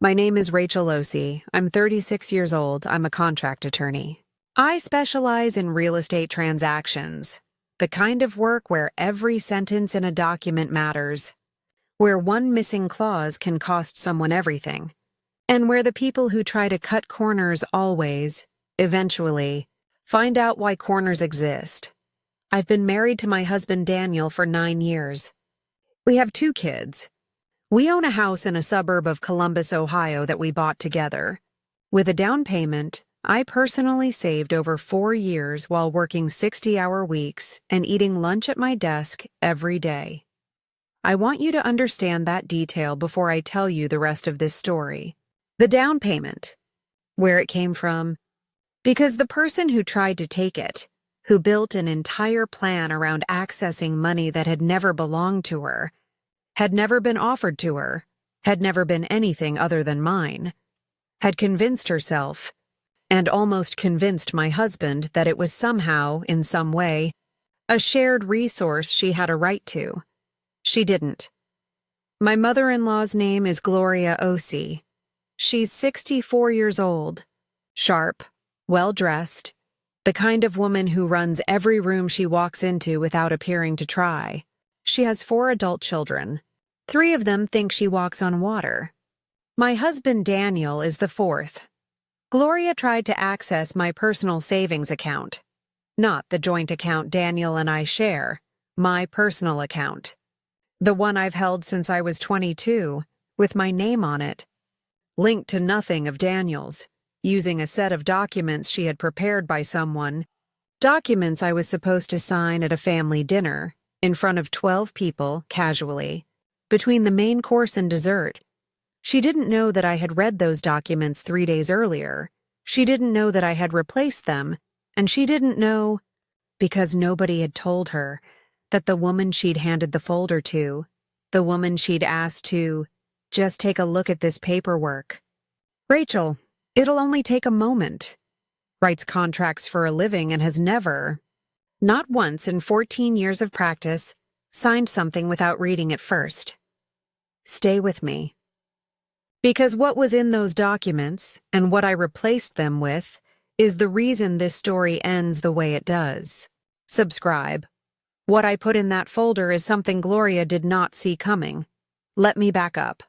My name is Rachel Losi. I'm 36 years old. I'm a contract attorney. I specialize in real estate transactions, the kind of work where every sentence in a document matters, where one missing clause can cost someone everything, and where the people who try to cut corners always, eventually, find out why corners exist. I've been married to my husband Daniel for 9 years. We have 2 kids. We own a house in a suburb of Columbus, Ohio that we bought together. With a down payment, I personally saved over 4 years while working 60-hour weeks and eating lunch at my desk every day. I want you to understand that detail before I tell you the rest of this story. The down payment, where it came from, because the person who tried to take it, who built an entire plan around accessing money that had never belonged to her, had never been offered to her, had never been anything other than mine, had convinced herself, and almost convinced my husband that it was somehow, in some way, a shared resource she had a right to. She didn't. My mother-in-law's name is Gloria Osi. She's 64 years old, sharp, well-dressed, the kind of woman who runs every room she walks into without appearing to try. She has 4 adult children. 3 of them think she walks on water. My husband Daniel is the 4th. Gloria tried to access my personal savings account. Not the joint account Daniel and I share, my personal account. The one I've held since I was 22, with my name on it. Linked to nothing of Daniel's, using a set of documents she had prepared by someone. Documents I was supposed to sign at a family dinner, in front of 12 people, casually, between the main course and dessert. She didn't know that I had read those documents 3 days earlier. She didn't know that I had replaced them, and she didn't know, because nobody had told her, that the woman she'd handed the folder to, the woman she'd asked to, just take a look at this paperwork. Rachel, it'll only take a moment. Writes contracts for a living and has never, not once in 14 years of practice, signed something without reading it first. Stay with me. Because what was in those documents, and what I replaced them with, is the reason this story ends the way it does. Subscribe. What I put in that folder is something Gloria did not see coming. Let me back up.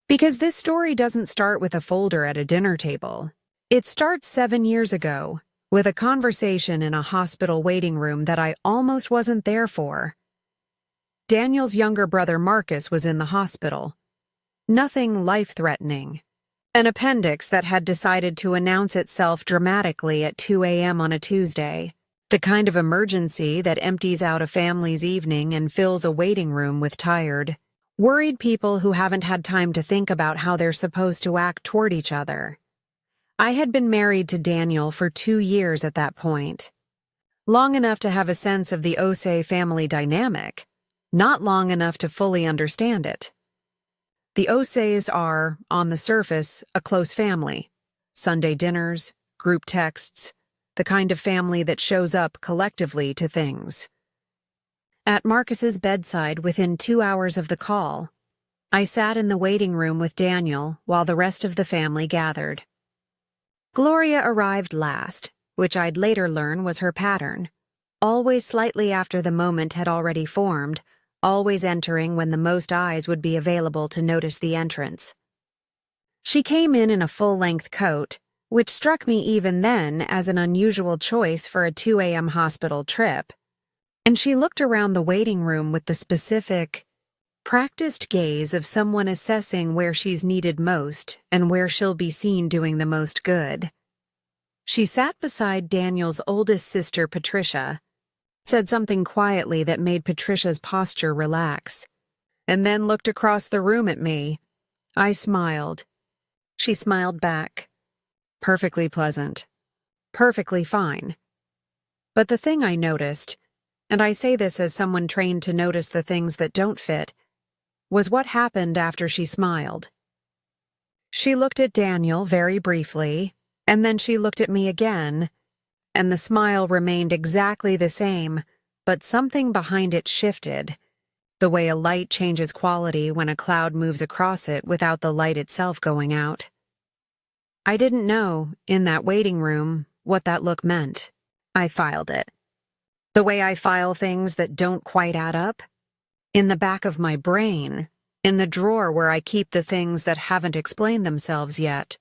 Because this story doesn't start with a folder at a dinner table. It starts 7 years ago, with a conversation in a hospital waiting room that I almost wasn't there for. Daniel's younger brother Marcus was in the hospital. Nothing life-threatening. An appendix that had decided to announce itself dramatically at 2 a.m. on a Tuesday. The kind of emergency that empties out a family's evening and fills a waiting room with tired, worried people who haven't had time to think about how they're supposed to act toward each other. I had been married to Daniel for 2 years at that point. Long enough to have a sense of the Osei family dynamic, not long enough to fully understand it. The Oseis are, on the surface, a close family. Sunday dinners, group texts, the kind of family that shows up collectively to things. At Marcus's bedside within 2 hours of the call, I sat in the waiting room with Daniel while the rest of the family gathered. Gloria arrived last, which I'd later learn was her pattern. Always slightly after the moment had already formed, always entering when the most eyes would be available to notice the entrance. She came in a full-length coat, which struck me even then as an unusual choice for a 2 a.m. hospital trip, and she looked around the waiting room with the specific, practiced gaze of someone assessing where she's needed most and where she'll be seen doing the most good. She sat beside Daniel's oldest sister, Patricia, said something quietly that made Patricia's posture relax, and then looked across the room at me. I smiled. She smiled back. Perfectly pleasant. Perfectly fine. But the thing I noticed, and I say this as someone trained to notice the things that don't fit, was what happened after she smiled. She looked at Daniel very briefly, and then she looked at me again, and the smile remained exactly the same, but something behind it shifted, the way a light changes quality when a cloud moves across it without the light itself going out. I didn't know, in that waiting room, what that look meant. I filed it. The way I file things that don't quite add up? In the back of my brain, in the drawer where I keep the things that haven't explained themselves yet.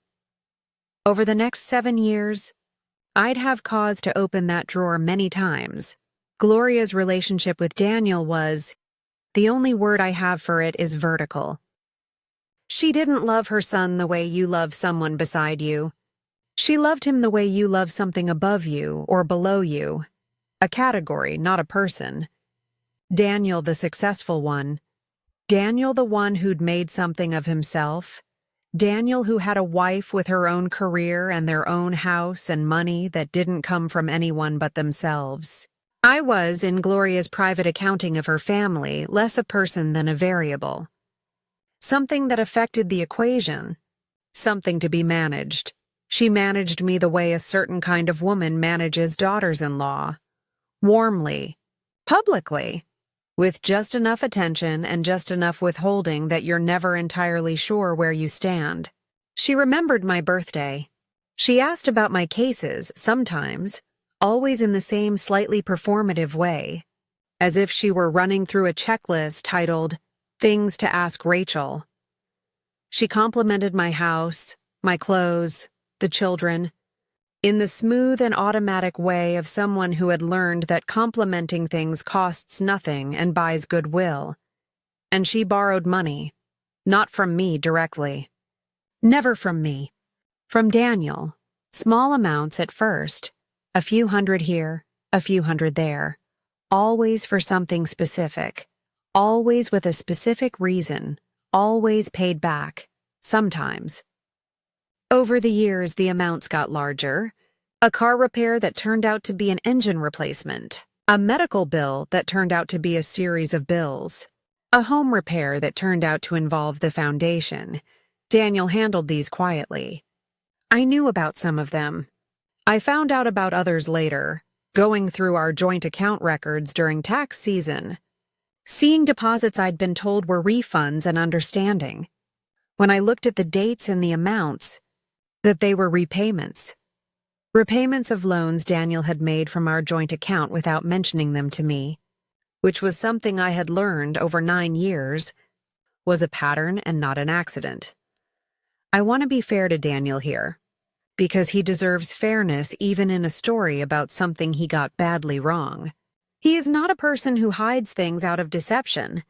Over the next 7 years, I'd have cause to open that drawer many times. Gloria's relationship with Daniel was, the only word I have for it is vertical. She didn't love her son the way you love someone beside you. She loved him the way you love something above you or below you. A category, not a person. Daniel, the successful one. Daniel, the one who'd made something of himself. Daniel, who had a wife with her own career and their own house and money that didn't come from anyone but themselves. I was, in Gloria's private accounting of her family, less a person than a variable. Something that affected the equation. Something to be managed. She managed me the way a certain kind of woman manages daughters-in-law. Warmly. Publicly. With just enough attention and just enough withholding that you're never entirely sure where you stand. She remembered my birthday. She asked about my cases, sometimes, always in the same slightly performative way, as if she were running through a checklist titled, Things to Ask Rachel. She complimented my house, my clothes, the children, in the smooth and automatic way of someone who had learned that complimenting things costs nothing and buys goodwill. And she borrowed money, not from me directly. Never from me. From Daniel, small amounts at first, a few hundred here, a few hundred there, always for something specific, always with a specific reason, always paid back, sometimes. Over the years, the amounts got larger. A car repair that turned out to be an engine replacement. A medical bill that turned out to be a series of bills. A home repair that turned out to involve the foundation. Daniel handled these quietly. I knew about some of them. I found out about others later, going through our joint account records during tax season. Seeing deposits I'd been told were refunds and understanding. When I looked at the dates and the amounts, that they were repayments. Repayments of loans Daniel had made from our joint account without mentioning them to me, which was something I had learned over 9 years, was a pattern and not an accident. I want to be fair to Daniel here, because he deserves fairness even in a story about something he got badly wrong. He is not a person who hides things out of deception.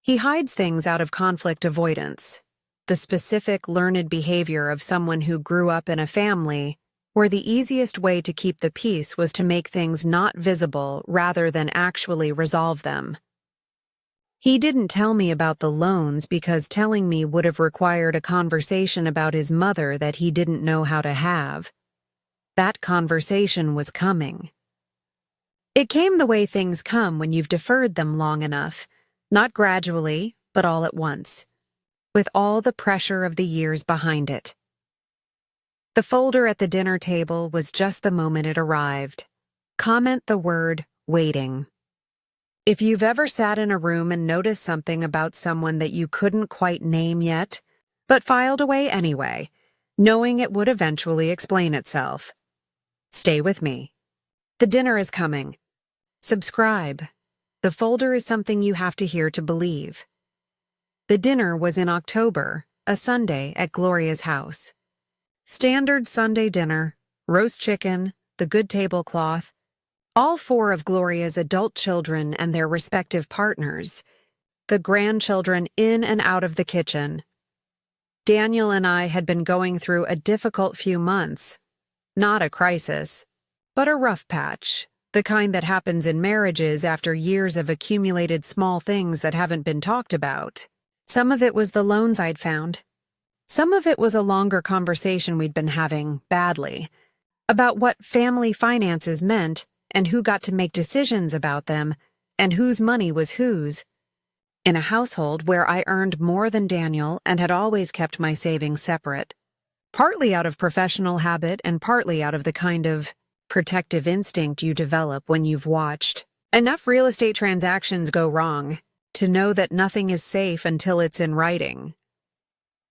He hides things out of conflict avoidance. The specific, learned behavior of someone who grew up in a family where the easiest way to keep the peace was to make things not visible rather than actually resolve them. He didn't tell me about the loans because telling me would have required a conversation about his mother that he didn't know how to have. That conversation was coming. It came the way things come when you've deferred them long enough, not gradually, but all at once, with all the pressure of the years behind it. The folder at the dinner table was just the moment it arrived. Comment the word, waiting. If you've ever sat in a room and noticed something about someone that you couldn't quite name yet, but filed away anyway, knowing it would eventually explain itself. Stay with me. The dinner is coming. Subscribe. The folder is something you have to hear to believe. The dinner was in October, a Sunday at Gloria's house. Standard Sunday dinner, roast chicken, the good tablecloth, all 4 of Gloria's adult children and their respective partners, the grandchildren in and out of the kitchen. Daniel and I had been going through a difficult few months. Not a crisis, but a rough patch, the kind that happens in marriages after years of accumulated small things that haven't been talked about. Some of it was the loans I'd found. Some of it was a longer conversation we'd been having, badly, about what family finances meant and who got to make decisions about them and whose money was whose. In a household where I earned more than Daniel and had always kept my savings separate, partly out of professional habit and partly out of the kind of protective instinct you develop when you've watched enough real estate transactions go wrong to know that nothing is safe until it's in writing.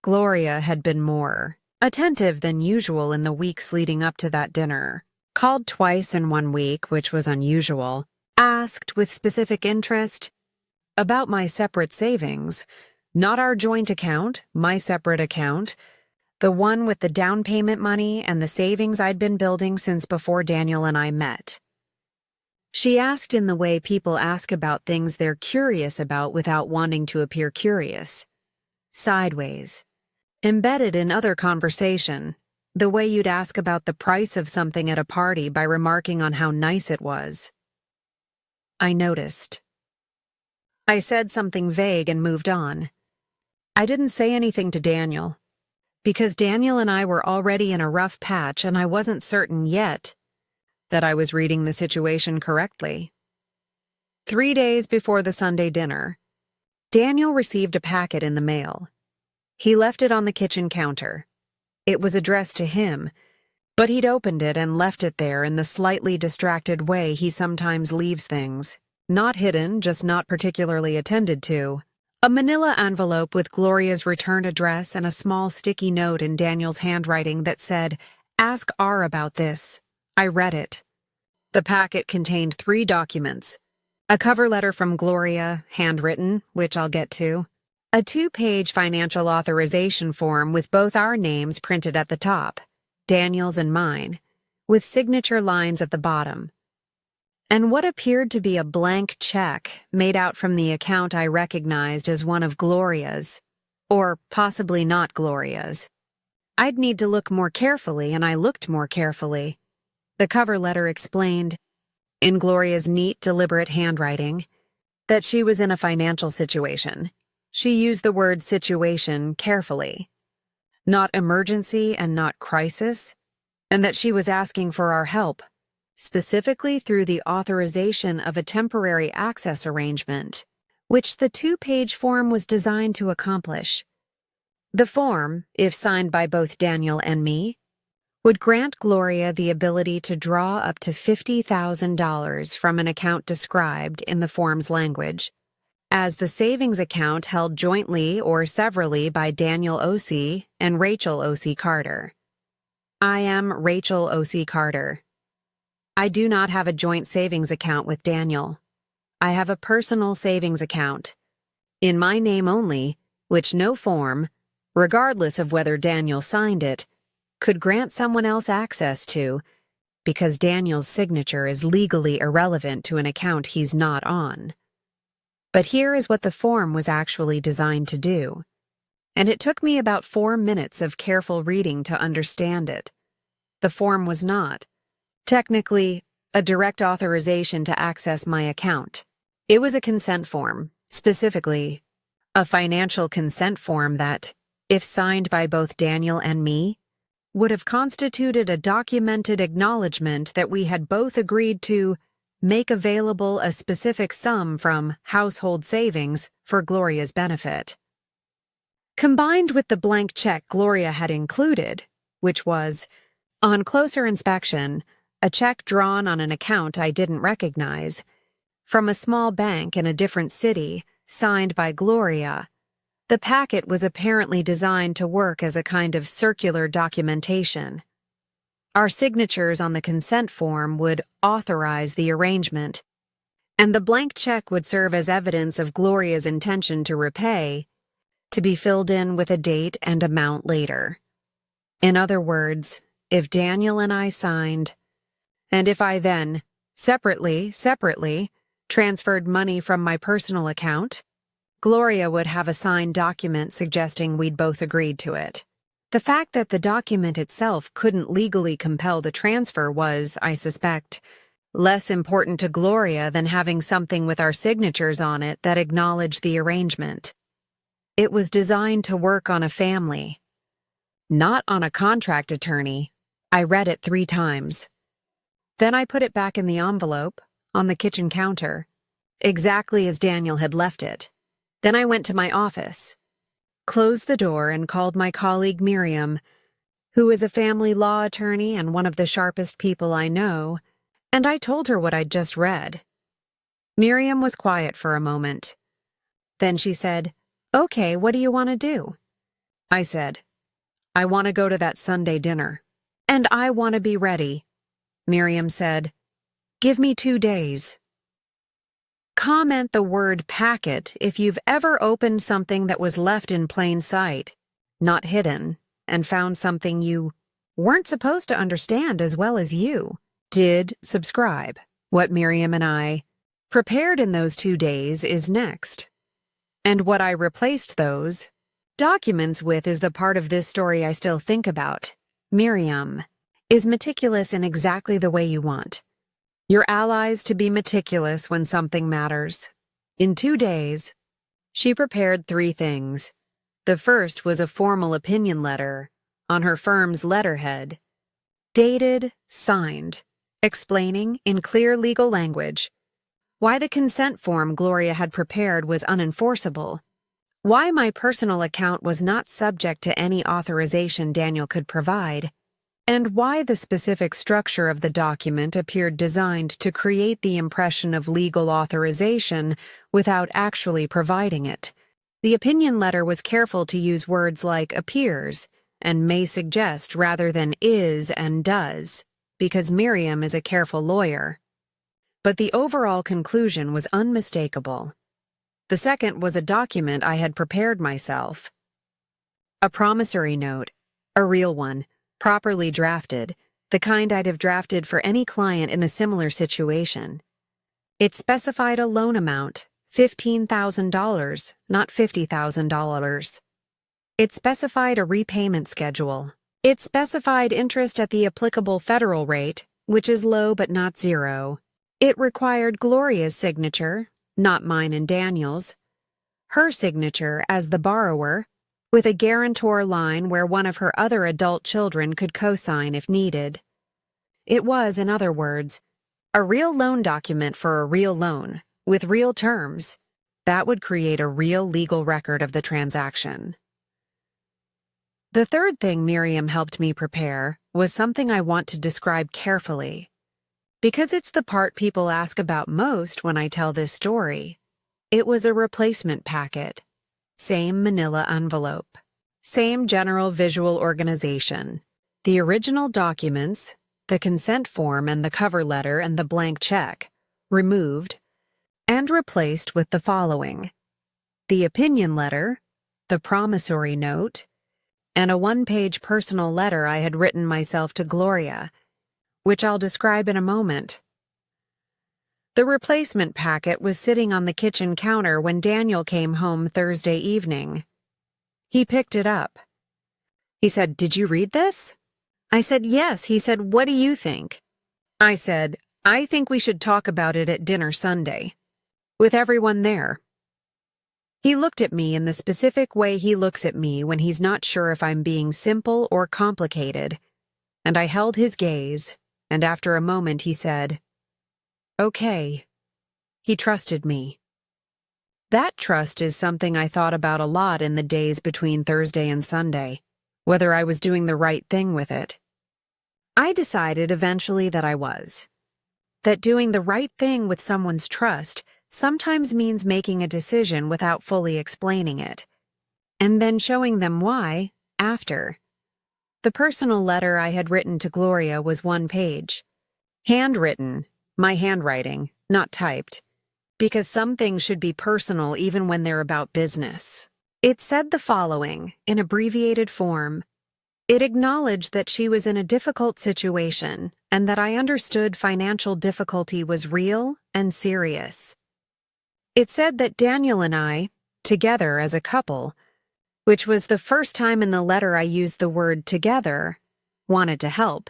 Gloria had been more attentive than usual in the weeks leading up to that dinner. Called twice in 1 week, which was unusual. Asked with specific interest about my separate savings. Not our joint account, my separate account. The one with the down payment money and the savings I'd been building since before Daniel and I met. She asked in the way people ask about things they're curious about without wanting to appear curious. Sideways. Embedded in other conversation. The way you'd ask about the price of something at a party by remarking on how nice it was. I noticed. I said something vague and moved on. I didn't say anything to Daniel, because Daniel and I were already in a rough patch and I wasn't certain yet that I was reading the situation correctly. 3 days before the Sunday dinner, Daniel received a packet in the mail. He left it on the kitchen counter. It was addressed to him, but he'd opened it and left it there in the slightly distracted way he sometimes leaves things. Not hidden, just not particularly attended to. A manila envelope with Gloria's return address and a small sticky note in Daniel's handwriting that said, "Ask R about this." I read it. The packet contained 3 documents. A cover letter from Gloria, handwritten, which I'll get to. A 2-page financial authorization form with both our names printed at the top, Daniel's and mine, with signature lines at the bottom. And what appeared to be a blank check made out from the account I recognized as one of Gloria's, or possibly not Gloria's. I'd need to look more carefully, and I looked more carefully. The cover letter explained, in Gloria's neat, deliberate handwriting, that she was in a financial situation. She used the word situation carefully. Not emergency and not crisis, and that she was asking for our help, specifically through the authorization of a temporary access arrangement, which the 2-page form was designed to accomplish. The form, if signed by both Daniel and me, would grant Gloria the ability to draw up to $50,000 from an account described in the form's language, as the savings account held jointly or severally by Daniel O.C. and Rachel O.C. Carter. I am Rachel O.C. Carter. I do not have a joint savings account with Daniel. I have a personal savings account, in my name only, which no form, regardless of whether Daniel signed it, could grant someone else access to, because Daniel's signature is legally irrelevant to an account he's not on. But here is what the form was actually designed to do, and it took me about 4 minutes of careful reading to understand it. The form was not, technically, a direct authorization to access my account. It was a consent form, specifically, a financial consent form that, if signed by both Daniel and me, would have constituted a documented acknowledgement that we had both agreed to make available a specific sum from household savings for Gloria's benefit. Combined with the blank check Gloria had included, which was, on closer inspection, a check drawn on an account I didn't recognize, from a small bank in a different city, signed by Gloria, the packet was apparently designed to work as a kind of circular documentation. Our signatures on the consent form would authorize the arrangement, and the blank check would serve as evidence of Gloria's intention to repay, to be filled in with a date and amount later. In other words, if Daniel and I signed, and if I then, separately, transferred money from my personal account, Gloria would have a signed document suggesting we'd both agreed to it. The fact that the document itself couldn't legally compel the transfer was, I suspect, less important to Gloria than having something with our signatures on it that acknowledged the arrangement. It was designed to work on a family, not on a contract attorney. I read it 3 times. Then I put it back in the envelope, on the kitchen counter, exactly as Daniel had left it. Then I went to my office, closed the door, and called my colleague Miriam, who is a family law attorney and one of the sharpest people I know, and I told her what I'd just read. Miriam was quiet for a moment. Then she said, "Okay, what do you want to do?" I said, "I want to go to that Sunday dinner. And I want to be ready." Miriam said, "Give me 2 days." Comment the word packet if you've ever opened something that was left in plain sight, not hidden, and found something you weren't supposed to understand as well as you did. Subscribe. What Miriam and I prepared in those 2 days is next. And what I replaced those documents with is the part of this story I still think about. Miriam is meticulous in exactly the way you want your allies to be meticulous when something matters. In 2 days, she prepared 3 things. The first was a formal opinion letter on her firm's letterhead, dated, signed, explaining in clear legal language why the consent form Gloria had prepared was unenforceable, why my personal account was not subject to any authorization Daniel could provide, and why the specific structure of the document appeared designed to create the impression of legal authorization without actually providing it. The opinion letter was careful to use words like appears and may suggest rather than is and does, because Miriam is a careful lawyer. But the overall conclusion was unmistakable. The second was a document I had prepared myself. A promissory note, a real one, properly drafted, the kind I'd have drafted for any client in a similar situation. It specified a loan amount, $15,000, not $50,000. It specified a repayment schedule. It specified interest at the applicable federal rate, which is low but not zero. It required Gloria's signature, not mine and Daniel's. Her signature as the borrower, with a guarantor line where one of her other adult children could co-sign if needed. It was, in other words, a real loan document for a real loan, with real terms. That would create a real legal record of the transaction. The third thing Miriam helped me prepare was something I want to describe carefully, because it's the part people ask about most when I tell this story. It was a replacement packet. Same manila envelope. Same general visual organization. The original documents, the consent form and the cover letter and the blank check, removed and replaced with the following: the opinion letter, the promissory note, and a 1-page personal letter I had written myself to Gloria, which I'll describe in a moment. The replacement packet was sitting on the kitchen counter when Daniel came home Thursday evening. He picked it up. He said, "Did you read this?" I said, "Yes." He said, "What do you think?" I said, "I think we should talk about it at dinner Sunday, with everyone there." He looked at me in the specific way he looks at me when he's not sure if I'm being simple or complicated, and I held his gaze, and after a moment he said, "Okay." He trusted me. That trust is something I thought about a lot in the days between Thursday and Sunday, whether I was doing the right thing with it. I decided eventually that I was. That doing the right thing with someone's trust sometimes means making a decision without fully explaining it, and then showing them why after. The personal letter I had written to Gloria was 1 page. Handwritten, my handwriting, not typed, because some things should be personal even when they're about business. It said the following, in abbreviated form. It acknowledged that she was in a difficult situation and that I understood financial difficulty was real and serious. It said that Daniel and I, together as a couple, which was the first time in the letter I used the word together, wanted to help,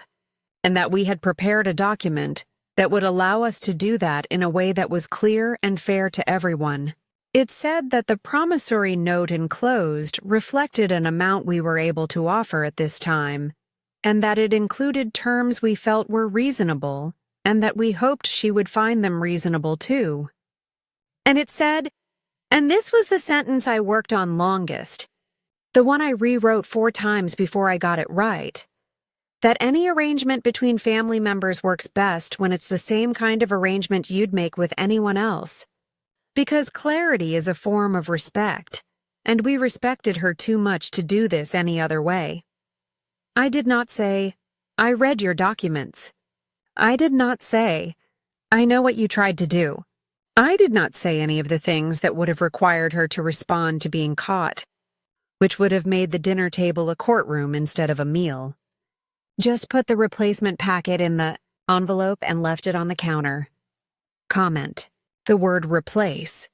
and that we had prepared a document that would allow us to do that in a way that was clear and fair to everyone. It said that the promissory note enclosed reflected an amount we were able to offer at this time, and that it included terms we felt were reasonable, and that we hoped she would find them reasonable too. And it said, and this was the sentence I worked on longest, the one I rewrote 4 times before I got it right, that any arrangement between family members works best when it's the same kind of arrangement you'd make with anyone else. Because clarity is a form of respect, and we respected her too much to do this any other way. I did not say, "I read your documents." I did not say, "I know what you tried to do." I did not say any of the things that would have required her to respond to being caught, which would have made the dinner table a courtroom instead of a meal. Just put the replacement packet in the envelope and left it on the counter. Comment: the word replace.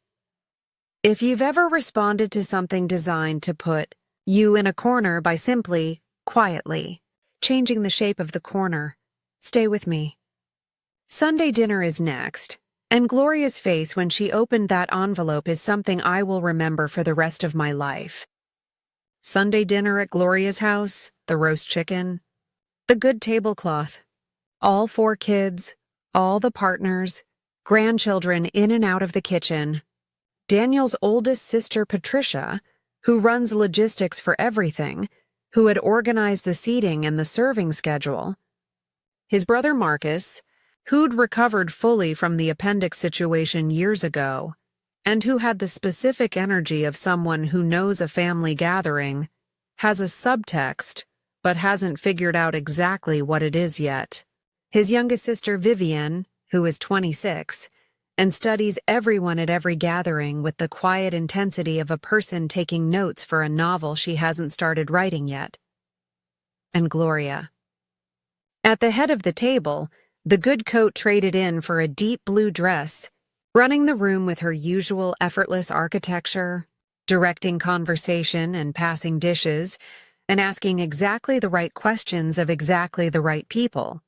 If you've ever responded to something designed to put you in a corner by simply, quietly, changing the shape of the corner, stay with me. Sunday dinner is next, and Gloria's face when she opened that envelope is something I will remember for the rest of my life. Sunday dinner at Gloria's house, the roast chicken, the good tablecloth, all 4 kids, all the partners, grandchildren in and out of the kitchen, Daniel's oldest sister Patricia, who runs logistics for everything, who had organized the seating and the serving schedule, his brother Marcus, who'd recovered fully from the appendix situation years ago, and who had the specific energy of someone who knows a family gathering, has a subtext, but hasn't figured out exactly what it is yet. His youngest sister Vivian, who is 26, and studies everyone at every gathering with the quiet intensity of a person taking notes for a novel she hasn't started writing yet. And Gloria. At the head of the table, the good coat traded in for a deep blue dress, running the room with her usual effortless architecture, directing conversation and passing dishes, and asking exactly the right questions of exactly the right people.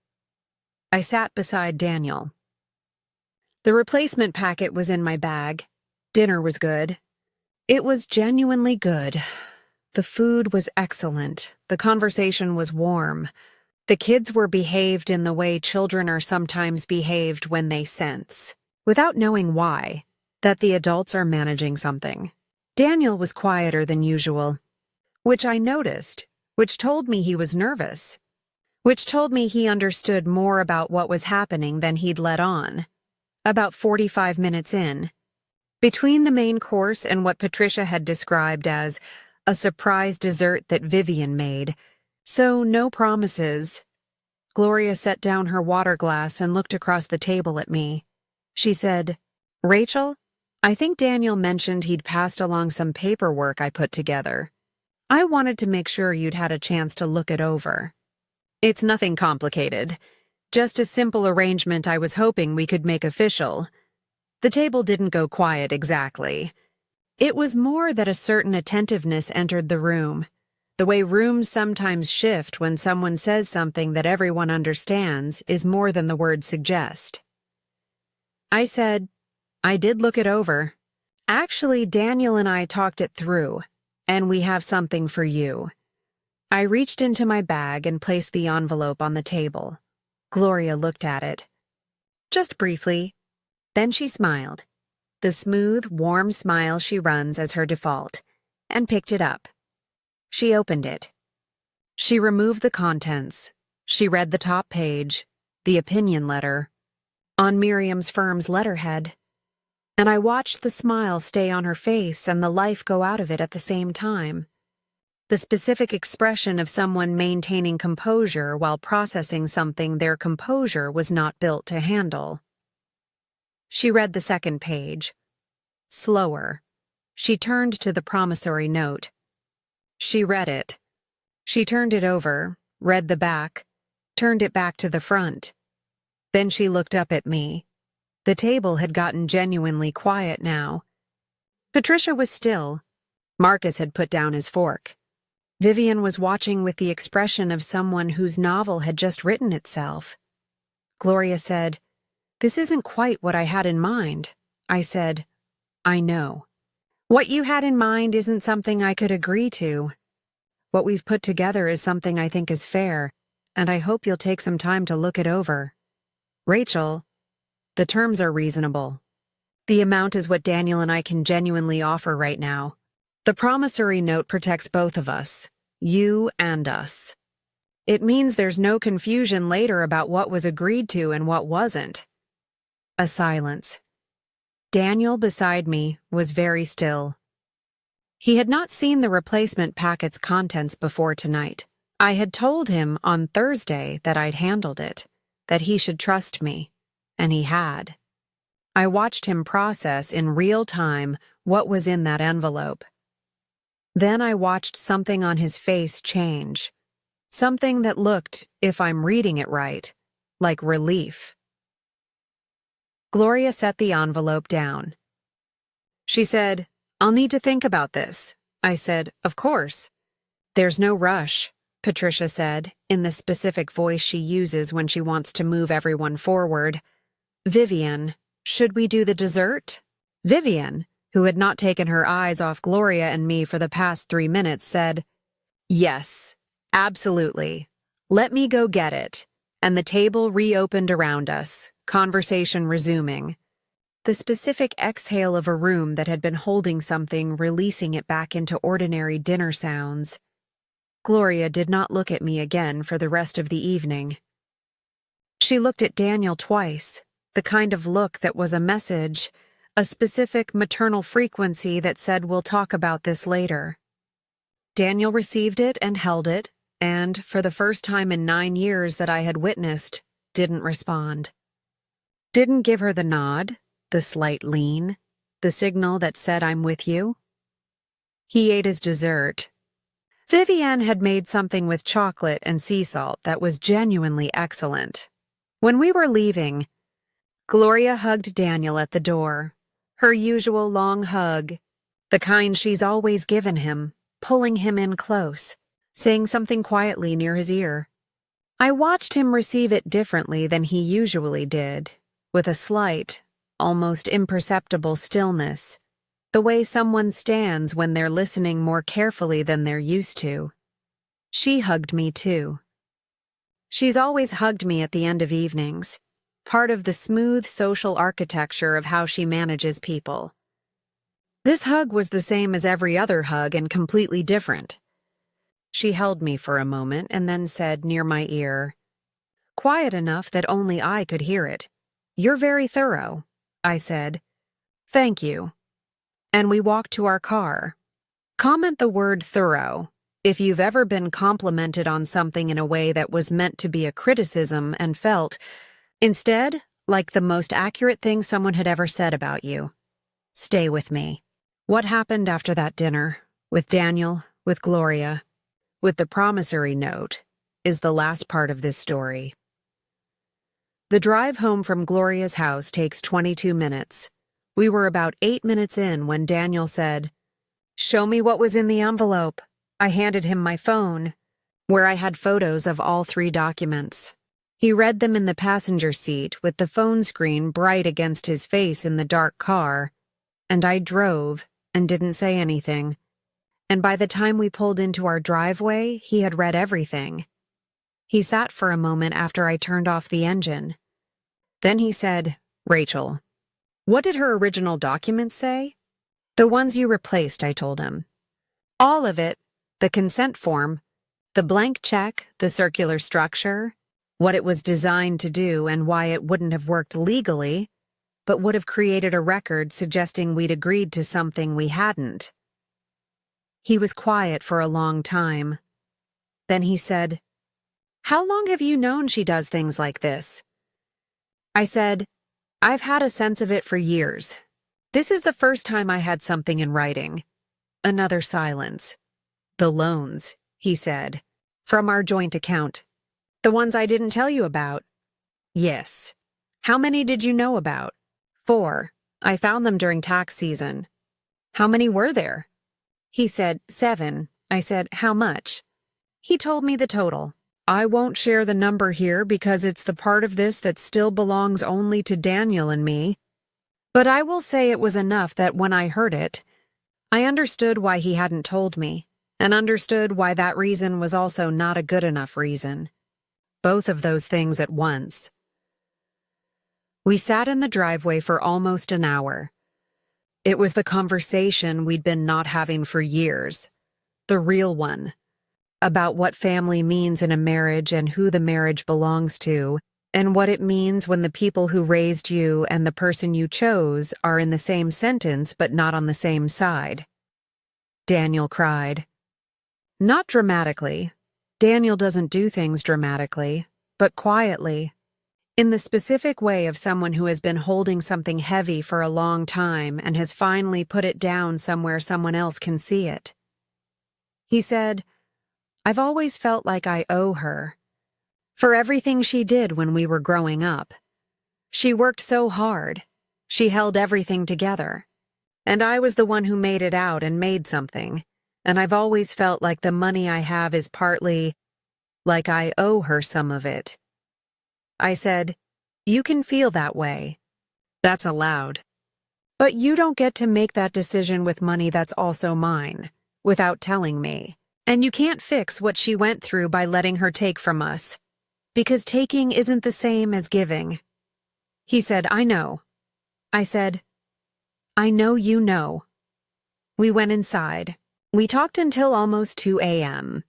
I sat beside Daniel. The replacement packet was in my bag. Dinner was good. It was genuinely good. The food was excellent. The conversation was warm. The kids were behaved in the way children are sometimes behaved when they sense, without knowing why, that the adults are managing something. Daniel was quieter than usual, which I noticed, which told me he was nervous, which told me he understood more about what was happening than he'd let on. About 45 minutes in, between the main course and what Patricia had described as a surprise dessert that Vivian made, so no promises. Gloria set down her water glass and looked across the table at me. She said, "Rachel, I think Daniel mentioned he'd passed along some paperwork I put together. I wanted to make sure you'd had a chance to look it over. It's nothing complicated. Just a simple arrangement I was hoping we could make official." The table didn't go quiet exactly. It was more that a certain attentiveness entered the room, the way rooms sometimes shift when someone says something that everyone understands is more than the words suggest. I said, "I did look it over. Actually, Daniel and I talked it through, and we have something for you." I reached into my bag and placed the envelope on the table. Gloria looked at it. Just briefly. Then she smiled, the smooth, warm smile she runs as her default, and picked it up. She opened it. She removed the contents. She read the top page, the opinion letter, on Miriam's firm's letterhead, and I watched the smile stay on her face and the life go out of it at the same time. The specific expression of someone maintaining composure while processing something their composure was not built to handle. She read the second page. Slower. She turned to the promissory note. She read it. She turned it over, read the back, turned it back to the front. Then she looked up at me. The table had gotten genuinely quiet now. Patricia was still. Marcus had put down his fork. Vivian was watching with the expression of someone whose novel had just written itself. Gloria said, "This isn't quite what I had in mind." I said, "I know. What you had in mind isn't something I could agree to. What we've put together is something I think is fair, and I hope you'll take some time to look it over. Rachel, the terms are reasonable. The amount is what Daniel and I can genuinely offer right now. The promissory note protects both of us, you and us. It means there's no confusion later about what was agreed to and what wasn't." A silence. Daniel beside me was very still. He had not seen the replacement packet's contents before tonight. I had told him on Thursday that I'd handled it, that he should trust me, and he had. I watched him process in real time what was in that envelope. Then I watched something on his face change, something that looked, if I'm reading it right, like relief. Gloria set the envelope down. She said, "I'll need to think about this." I said, "Of course." "There's no rush," Patricia said, in the specific voice she uses when she wants to move everyone forward. "Vivian, should we do the dessert?" Vivian, who had not taken her eyes off Gloria and me for the past 3 minutes, said, "Yes, absolutely. Let me go get it." And the table reopened around us, conversation resuming. The specific exhale of a room that had been holding something, releasing it back into ordinary dinner sounds. Gloria did not look at me again for the rest of the evening. She looked at Daniel twice, the kind of look that was a message, a specific maternal frequency that said, "We'll talk about this later." Daniel received it and held it, and, for the first time in 9 years that I had witnessed, didn't respond. Didn't give her the nod, the slight lean, the signal that said, "I'm with you." He ate his dessert. Vivian had made something with chocolate and sea salt that was genuinely excellent. When we were leaving, Gloria hugged Daniel at the door, her usual long hug, the kind she's always given him, pulling him in close, saying something quietly near his ear. I watched him receive it differently than he usually did, with a slight, almost imperceptible stillness, the way someone stands when they're listening more carefully than they're used to. She hugged me too. She's always hugged me at the end of evenings, part of the smooth social architecture of how she manages people. This hug was the same as every other hug and completely different. She held me for a moment and then said near my ear, quiet enough that only I could hear it, "You're very thorough," I said. "Thank you." And we walked to our car. Comment the word thorough if you've ever been complimented on something in a way that was meant to be a criticism and felt, instead, like the most accurate thing someone had ever said about you. Stay with me. What happened after that dinner, with Daniel, with Gloria, with the promissory note, is the last part of this story. The drive home from Gloria's house takes 22 minutes. We were about 8 minutes in when Daniel said, "Show me what was in the envelope." I handed him my phone, where I had photos of all 3 documents. He read them in the passenger seat with the phone screen bright against his face in the dark car, and I drove and didn't say anything. And by the time we pulled into our driveway, he had read everything. He sat for a moment after I turned off the engine. Then he said, "Rachel, what did her original documents say?" "The ones you replaced," I told him. "All of it, the consent form, the blank check, the circular structure, what it was designed to do and why it wouldn't have worked legally, but would have created a record suggesting we'd agreed to something we hadn't." He was quiet for a long time. Then he said, "How long have you known she does things like this?" I said, "I've had a sense of it for years. This is the first time I had something in writing." Another silence. "The loans," he said, "from our joint account. The ones I didn't tell you about?" "Yes." "How many did you know about?" 4. I found them during tax season." "How many were there?" He said, 7. I said, "How much?" He told me the total. I won't share the number here because it's the part of this that still belongs only to Daniel and me. But I will say it was enough that when I heard it, I understood why he hadn't told me, and understood why that reason was also not a good enough reason. Both of those things at once. We sat in the driveway for almost an hour. It was the conversation we'd been not having for years. The real one. About what family means in a marriage and who the marriage belongs to, and what it means when the people who raised you and the person you chose are in the same sentence but not on the same side. Daniel cried. Not dramatically. Daniel doesn't do things dramatically, but quietly. In the specific way of someone who has been holding something heavy for a long time and has finally put it down somewhere someone else can see it. He said, I've always felt like I owe her for everything she did when we were growing up. She worked so hard. She held everything together. And I was the one who made it out and made something. And I've always felt like the money I have is partly like I owe her some of it. I said, you can feel that way. That's allowed. But you don't get to make that decision with money that's also mine, without telling me. And you can't fix what she went through by letting her take from us. Because taking isn't the same as giving. He said, I know. I said, I know you know. We went inside. We talked until almost 2 a.m.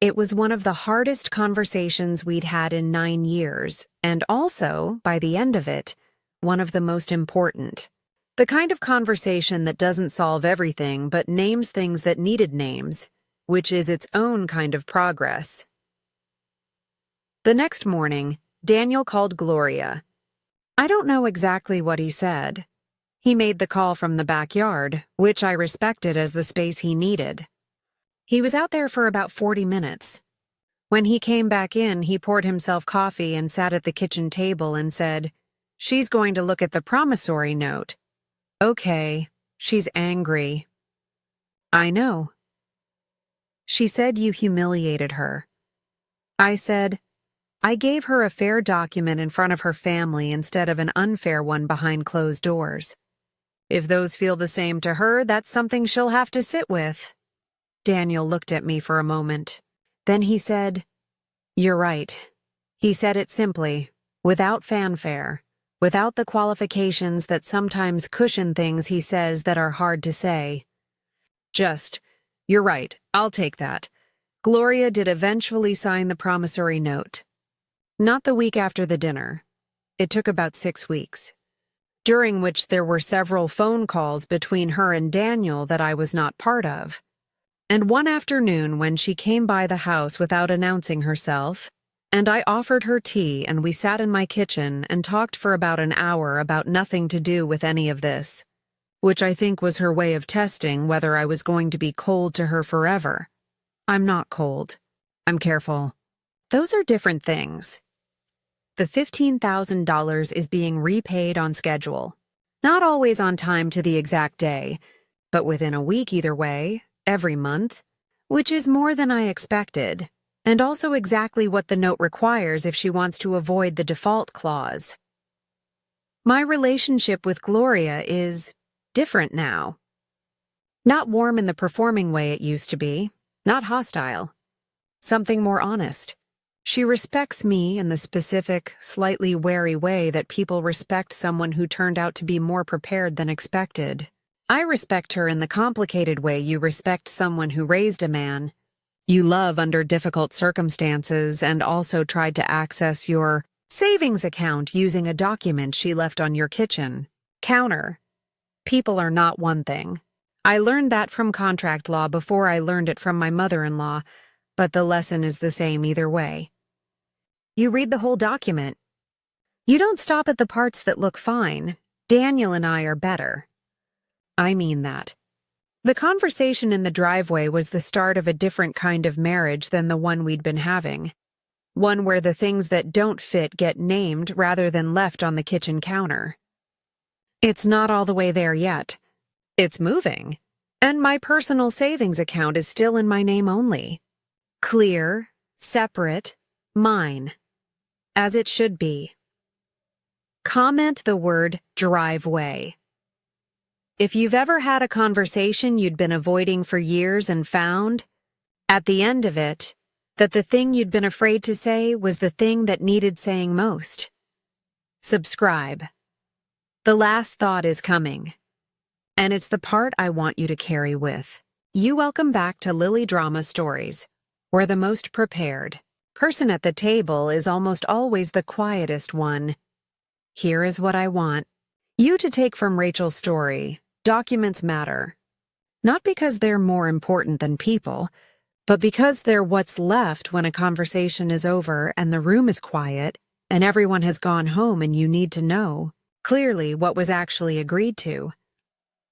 It was one of the hardest conversations we'd had in 9 years, and also, by the end of it, one of the most important. The kind of conversation that doesn't solve everything but names things that needed names, which is its own kind of progress. The next morning, Daniel called Gloria. I don't know exactly what he said. He made the call from the backyard, which I respected as the space he needed. He was out there for about 40 minutes. When he came back in, he poured himself coffee and sat at the kitchen table and said, She's going to look at the promissory note. Okay, she's angry. I know. She said you humiliated her. I said, I gave her a fair document in front of her family instead of an unfair one behind closed doors. If those feel the same to her, that's something she'll have to sit with. Daniel looked at me for a moment. Then he said, You're right. He said it simply, without fanfare, without the qualifications that sometimes cushion things he says that are hard to say. Just, you're right, I'll take that. Gloria did eventually sign the promissory note. Not the week after the dinner. It took about 6 weeks, during which there were several phone calls between her and Daniel that I was not part of. And one afternoon when she came by the house without announcing herself, and I offered her tea and we sat in my kitchen and talked for about an hour about nothing to do with any of this, which I think was her way of testing whether I was going to be cold to her forever. I'm not cold. I'm careful. Those are different things. The $15,000 is being repaid on schedule. Not always on time to the exact day, but within a week either way, every month, which is more than I expected, and also exactly what the note requires if she wants to avoid the default clause. My relationship with Gloria is different now. Not warm in the performing way it used to be, not hostile. Something more honest. She respects me in the specific, slightly wary way that people respect someone who turned out to be more prepared than expected. I respect her in the complicated way you respect someone who raised a man. You love under difficult circumstances and also tried to access your savings account using a document she left on your kitchen counter. People are not one thing. I learned that from contract law before I learned it from my mother-in-law, but the lesson is the same either way. You read the whole document. You don't stop at the parts that look fine. Daniel and I are better. I mean that. The conversation in the driveway was the start of a different kind of marriage than the one we'd been having. One where the things that don't fit get named rather than left on the kitchen counter. It's not all the way there yet. It's moving. And my personal savings account is still in my name only. Clear, separate, mine. As it should be. Comment the word driveway. If you've ever had a conversation you'd been avoiding for years and found, at the end of it, that the thing you'd been afraid to say was the thing that needed saying most. Subscribe. The last thought is coming. And it's the part I want you to carry with. You welcome back to Rima Drama Stories, where the most prepared Person at the table is almost always the quietest one. Here is what I want you to take from Rachel's story. Documents matter. Not because they're more important than people, but because they're what's left when a conversation is over and the room is quiet and everyone has gone home and you need to know clearly what was actually agreed to.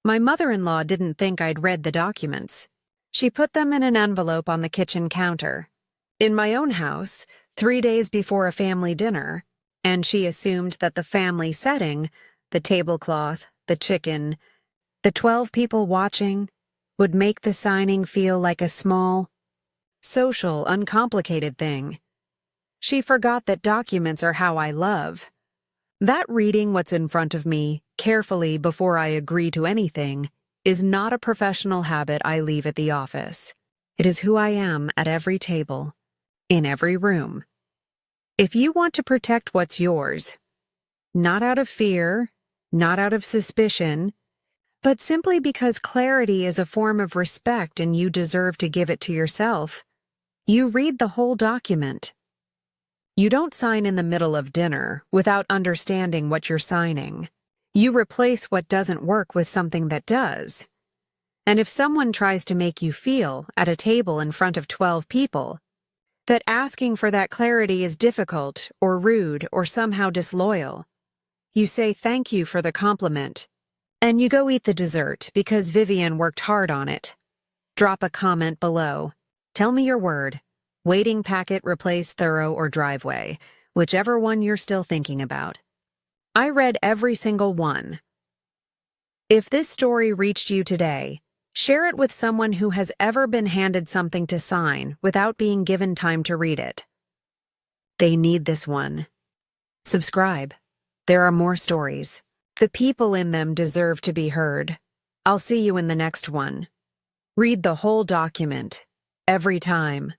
My mother-in-law didn't think I'd read the documents. She put them in an envelope on the kitchen counter. In my own house, 3 days before a family dinner, and she assumed that the family setting, the tablecloth, the chicken, the 12 people watching, would make the signing feel like a small, social, uncomplicated thing. She forgot that documents are how I love. That reading what's in front of me carefully before I agree to anything is not a professional habit I leave at the office. It is who I am at every table, in every room. If you want to protect what's yours, not out of fear, not out of suspicion, but simply because clarity is a form of respect and you deserve to give it to yourself, you read the whole document. You don't sign in the middle of dinner without understanding what you're signing. You replace what doesn't work with something that does. And if someone tries to make you feel, at a table in front of 12 people, that asking for that clarity is difficult or rude or somehow disloyal, you say thank you for the compliment, and you go eat the dessert because Vivian worked hard on it. Drop a comment below. Tell me your word. Waiting packet replace thorough or driveway, whichever one you're still thinking about. I read every single one. If this story reached you today, share it with someone who has ever been handed something to sign without being given time to read it. They need this one. Subscribe. There are more stories. The people in them deserve to be heard. I'll see you in the next one. Read the whole document, every time.